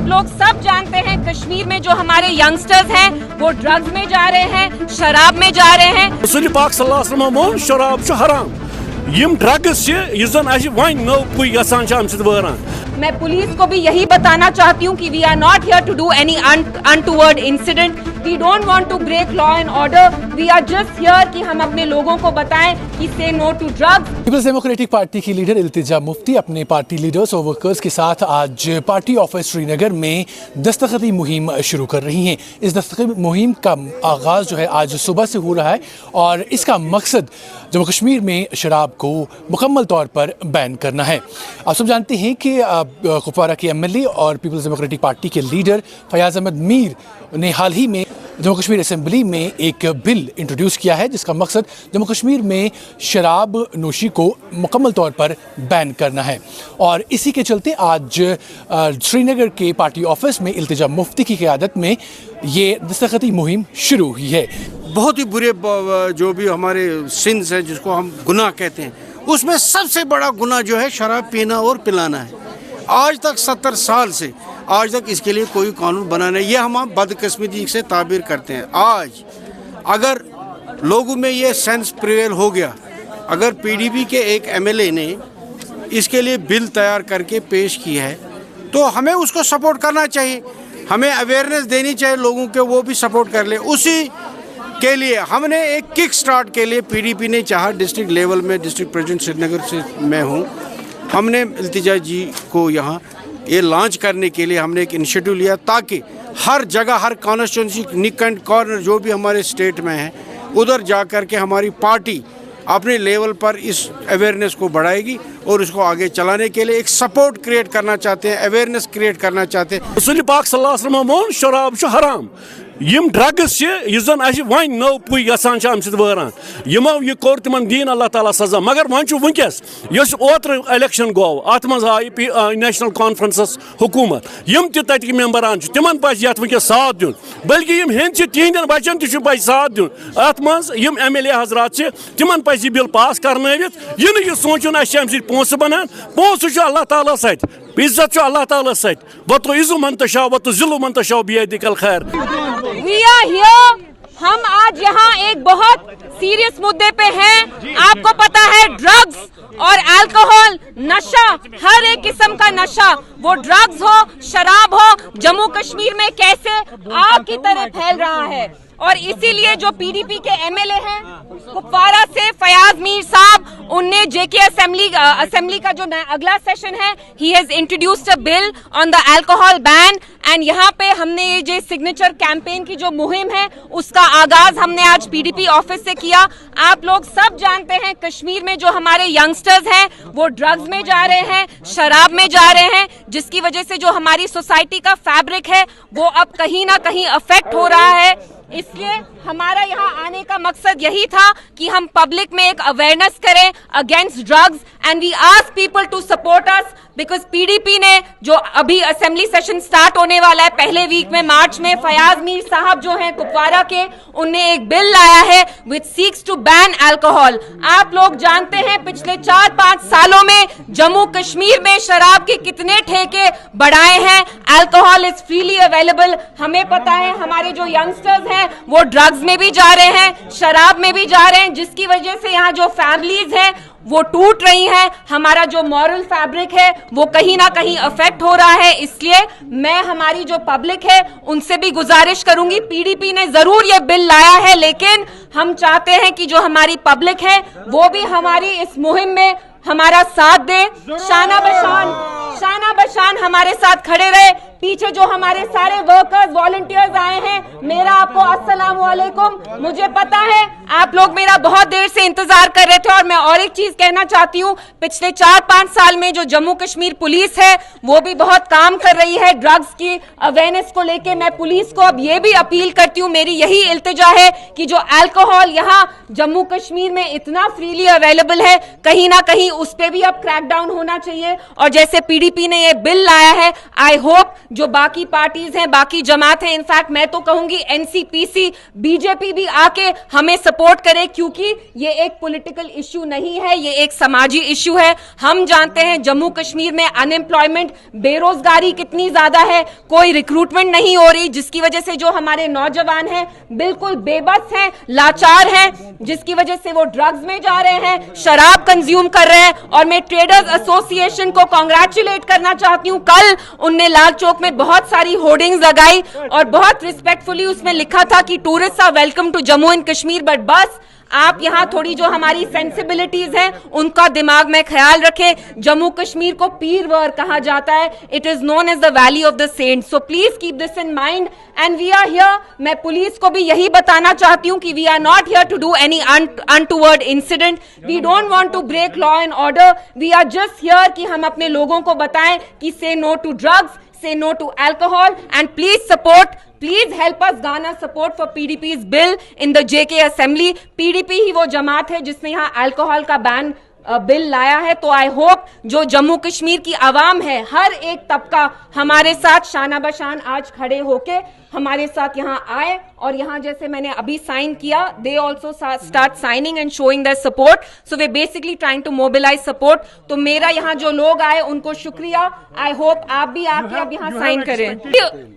आप लोग सब जानते हैं कश्मीर में जो हमारे यंगस्टर्स हैं वो ड्रग्स में जा रहे हैं, शराब में जा रहे हैं। रसूल पाक सल्लल्लाहु अलैहि वसल्लम मोन शराब छ हराम। यम ड्रग्स यस जन अस वन नौ पुई गसान छ अम सित वरान। मैं पुलिस को भी यही बताना चाहती हूँ कि we are not here to do any untoward incident. We don't want to break law and order. We are just here कि हम अपने लोगों को बताएं कि say no to drugs. People's Democratic Party की लीडर इल्तिजा मुफ्ती अपने पार्टी लीडर्स और वर्कर्स के साथ आज पार्टी ऑफिस श्रीनगर में दस्तखती मुहिम शुरू कर रही हैं। इस दस्तखती मुहिम का आगाज़ जो है आज सुबह से हो रहा है और इसका मकसद जम्मू कश्मीर में शराब को मुकम्मल तौर पर बैन करना है। आप सब जानते हैं कि कुपवारा के एमएलए और पीपल्स डेमोक्रेटिक पार्टी के लीडर फयाज अहमद मीर ने हाल ही में जम्मू कश्मीर असेंबली में एक बिल इंट्रोड्यूस किया है जिसका मकसद जम्मू कश्मीर में शराब नोशी को मुकम्मल तौर पर बैन करना है। और इसी के चलते आज श्रीनगर के पार्टी ऑफिस में इल्तिजा मुफ्ती की क़यादत में ये दस्तखती मुहिम शुरू हुई है। बहुत ही बुरे जो भी हमारे सिंस हैं जिसको हम गुनाह कहते हैं, उसमें सबसे बड़ा गुनाह जो है शराब पीना और पिलाना है। आज तक 70 साल से आज तक इसके लिए कोई कानून बना नहीं। ये हम बदकिस्मती से ताबीर करते हैं। आज अगर लोगों में ये सेंस प्रिवेल हो गया, अगर पीडीपी के एक एमएलए ने इसके लिए बिल तैयार करके पेश की है तो हमें उसको सपोर्ट करना चाहिए। हमें अवेयरनेस देनी चाहिए लोगों के, वो भी सपोर्ट कर ले। उसी के लिए हमने एक किक स्टार्ट के लिए पीडीपी ने चाहा डिस्ट्रिक्ट लेवल में, डिस्ट्रिक्ट प्रेसिडेंट श्रीनगर से मैं हूँ, हमने इल्तिजा जी को यहाँ ये लॉन्च करने के लिए हमने एक इनिशिएटिव लिया ताकि हर जगह, हर कॉन्स्टिट्यूंसी, निक एंड कॉर्नर जो भी हमारे स्टेट में है, उधर जा कर के हमारी पार्टी अपने लेवल पर इस अवेयरनेस को बढ़ाएगी और उसको आगे चलाने के लिए एक सपोर्ट क्रिएट करना चाहते हैं, अवेयरनेस क्रिएट करना चाहते हैं। रसूल पाक सल्लल्लाहु अलैहि वसल्लम मोन शराब छ हराम। यम ड्रग्स यस जन अस वन नौ पुई गसान छ अम सित वरान। यमो ये कोर तिमन दीन अल्लाह ताला सजा। मगर वन छु वंकस यस ओत्र इलेक्शन गो अत मज आय नेशनल कॉन्फ्रेंस हुकूमत, यम त तत मेंबरान छ तिमन पज यत वंकस साथ दिन, बल्कि यम हेन छ तिहंदन बचन त छु पज साथ दिन। अत मज यम एमएलए हजरात छ तिमन पज ये बिल पास करनवित ये न ये सोचुन अस अम सित पोंस बनान। पोंस छु अल्लाह ताला सत, इज्जत छु अल्लाह ताला सत। वतो इज़्ज़ु मन तशाउ वतो ज़िल्लु मन तशाउ बियदिकल खैर। We are here। हम आज यहाँ एक बहुत सीरियस मुद्दे पे हैं। आपको पता है ड्रग्स और अल्कोहल, नशा, हर एक किस्म का नशा, वो ड्रग्स हो, शराब हो, जम्मू कश्मीर में कैसे आग की तरह फैल रहा है। और इसीलिए जो पीडीपी के एमएलए हैं कुपवारा से फयाज मीर साहब, उनने जेके असेंबली का जो अगला सेशन है, he has introduced a bill on the alcohol ban. And यहाँ पे हमने ये जो सिग्नेचर कैंपेन की जो मुहिम है उसका आगाज हमने आज पीडीपी ऑफिस से किया। आप लोग सब जानते हैं कश्मीर में जो हमारे यंगस्टर्स हैं वो ड्रग्स में जा रहे हैं, शराब में जा रहे हैं, जिसकी वजह से जो हमारी सोसाइटी का फैब्रिक है वो अब कहीं ना कहीं अफेक्ट हो रहा है। इसलिए हमारा यहाँ आने का मकसद यही था कि हम पब्लिक में एक अवेयरनेस करें against drugs and we ask people to support us because PDP ने जो अभी असेंबली सेशन स्टार्ट होने वाला है पहले वीक में, मार्च में, फयाज मीर साहब जो हैं कुपवारा के, उनने एक बिल लाया है विच सीक्स टू बैन अल्कोहल। आप लोग जानते हैं पिछले 4-5 सालों में जम्मू कश्मीर में शराब के कितने ठेके बढ़ाए हैं। Alcohol is freely available. हमें पता है हमारे जो यंगस्टर्स हैं वो ड्रग्स में भी जा रहे हैं, शराब में भी जा रहे हैं, जिसकी वजह से यहाँ जो फैमिलीज हैं वो टूट रही हैं। हमारा जो मॉरल फैब्रिक है वो कहीं ना कहीं अफेक्ट हो रहा है। इसलिए मैं हमारी जो पब्लिक है उनसे भी गुजारिश करूंगी, पीडीपी ने जरूर ये बिल लाया है लेकिन हम चाहते हैं कि जो हमारी पब्लिक है वो भी हमारी इस मुहिम में हमारा साथ दे। शाना बशान हमारे साथ खड़े रहे। पीछे जो हमारे सारे वर्कर्स, वॉलंटियर्स आए हैं, मेरा आपको अस्सलाम वालेकुम। मुझे पता है आप लोग मेरा बहुत देर से इंतजार कर रहे थे और मैं और एक चीज कहना चाहती हूँ, पिछले 4-5 साल में जो जम्मू कश्मीर पुलिस है वो भी बहुत काम कर रही है ड्रग्स की अवेयरनेस को लेके। मैं पुलिस को अब ये भी अपील करती हूँ, मेरी यही इल्तिजा है कि जो अल्कोहल यहाँ जम्मू कश्मीर में इतना फ्रीली अवेलेबल है, कहीं ना कहीं उस पर भी अब क्रैकडाउन होना चाहिए। और जैसे पीडीपी पीडीपी ने ये बिल लाया है, आई होप जो बाकी पार्टीज हैं, बाकी जमात हैं, इनफैक्ट मैं तो कहूंगी एनसीपीसी, बीजेपी भी आके हमें सपोर्ट करे, क्योंकि ये एक पॉलिटिकल इश्यू नहीं है, ये एक समाजी इश्यू है। हम जानते हैं जम्मू कश्मीर में अनएम्प्लॉयमेंट, बेरोजगारी कितनी ज्यादा है, कोई रिक्रूटमेंट नहीं हो रही, जिसकी वजह से जो हमारे नौजवान हैं बिल्कुल बेबस हैं, लाचार हैं, जिसकी वजह से वो ड्रग्स में जा रहे हैं, शराब कंज्यूम कर रहे हैं। और मैं ट्रेडर्स एसोसिएशन को कांग्रेचुलेट करना चाहती हूं। कल उनने लाल चौक में बहुत सारी होर्डिंग्स लगाई और बहुत रिस्पेक्टफुली उसमें लिखा था कि tourist are welcome to Jammu and Kashmir, but बस आप यहां थोड़ी जो हमारी सेंसिबिलिटीज हैं उनका दिमाग में ख्याल रखें। जम्मू कश्मीर को पीरवर कहा जाता है, it is known as the valley of the saints, so please keep this in mind and we are here. मैं पुलिस को भी यही बताना चाहती हूं कि we are not here to do any untoward incident, we don't want to break law and order, we are just here कि हम अपने लोगों को बताएं कि say no to drugs, say no to alcohol, and please help us garner support for PDP's bill in the JK Assembly. PDP ही वो जमात है जिसने यहाँ अल्कोहल का बैन बिल लाया है। तो आई होप जो जम्मू कश्मीर की आवाम है, हर एक तबका हमारे साथ शाना बशान आज खड़े होके हमारे साथ यहाँ आए, और यहाँ जैसे मैंने अभी साइन किया, they also start signing and showing their support, so we basically trying to mobilise support. तो मेरा यहाँ जो लोग आए उनको शुक्रिया, आई होप आप भी आके अब यहाँ साइन करें।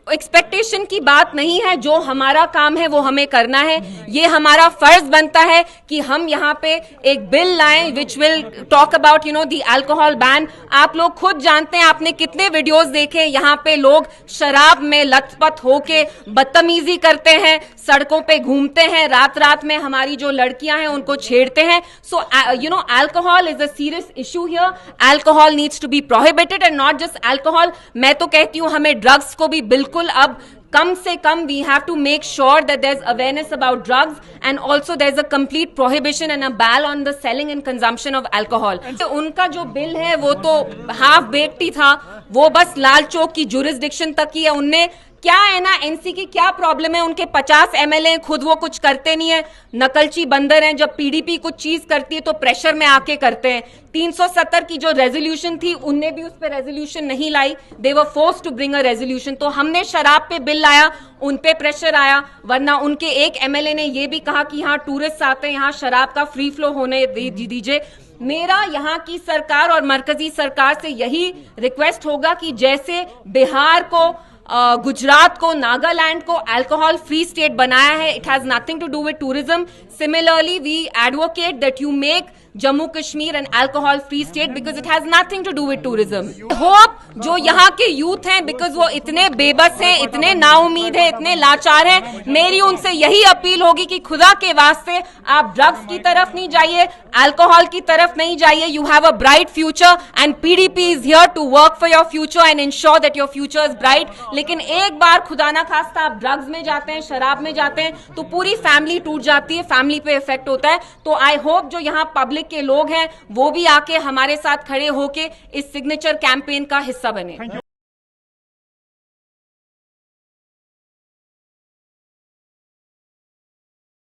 एक्सपेक्टेशन की बात नहीं है, जो हमारा काम है वो हमें करना है, ये हमारा फर्ज बनता है कि हम यहाँ पे एक बिल लाएं which will talk about the alcohol ban. आप लोग खुद जानते हैं, आपने कितने वीडियोस देखे, यहाँ पे लोग शराब में लथपथ होके बदतमीजी करते हैं, सड़कों पे घूमते हैं, रात रात में हमारी जो लड़कियां हैं उनको छेड़ते हैं। So alcohol is a serious issue here, alcohol needs to be prohibited and not just alcohol. मैं तो कहती हूं हमें ड्रग्स को भी बिल्कुल अब कम से कम we have to make sure that there is awareness about drugs and also there is a complete prohibition and a ban on the selling and consumption of alcohol. उनका जो बिल है वो तो हाफ बेक्ड ही था, वो बस लाल चौक की jurisdiction तक ही है। उनने क्या है ना, एनसी की क्या प्रॉब्लम है, उनके 50 एमएलए खुद वो कुछ करते नहीं है, नकलची बंदर हैं। जब पीडीपी कुछ चीज करती है तो प्रेशर में आके करते हैं। 370 की जो रेजोल्यूशन थी उनने भी उस पर रेजोल्यूशन नहीं लाई, they were forced to bring a resolution. तो हमने शराब पे बिल लाया, उन पे प्रेशर आया, वरना उनके एक एमएलए ने ये भी कहा कि यहाँ टूरिस्ट आते हैं, यहाँ शराब का फ्री फ्लो होने दीजिए। मेरा यहाँ की सरकार और मरकजी सरकार से यही रिक्वेस्ट होगा कि जैसे बिहार को, गुजरात को, नागालैंड को अल्कोहल फ्री स्टेट बनाया है, it has nothing to do with tourism, similarly we advocate that you make Jammu Kashmir an alcohol free state because it has nothing to do with tourism. Hope जो यहाँ के यूथ हैं, बिकॉज वो इतने बेबस हैं, इतने नाउमीद हैं, इतने लाचार हैं, मेरी उनसे यही अपील होगी कि खुदा के वास्ते आप ड्रग्स की तरफ नहीं जाइए, अल्कोहल की तरफ नहीं जाइए। You have a bright future and PDP is here to work for your future and ensure that your future is bright. लेकिन एक बार खुदा ना खास्ता आप ड्रग्स में जाते हैं, शराब में जाते हैं, तो पूरी फैमिली टूट जाती है, फैमिली पे इफेक्ट होता है। तो आई होप जो यहाँ पब्लिक के लोग हैं वो भी आके हमारे साथ खड़े होके इस सिग्नेचर कैंपेन का हिस्सा बने।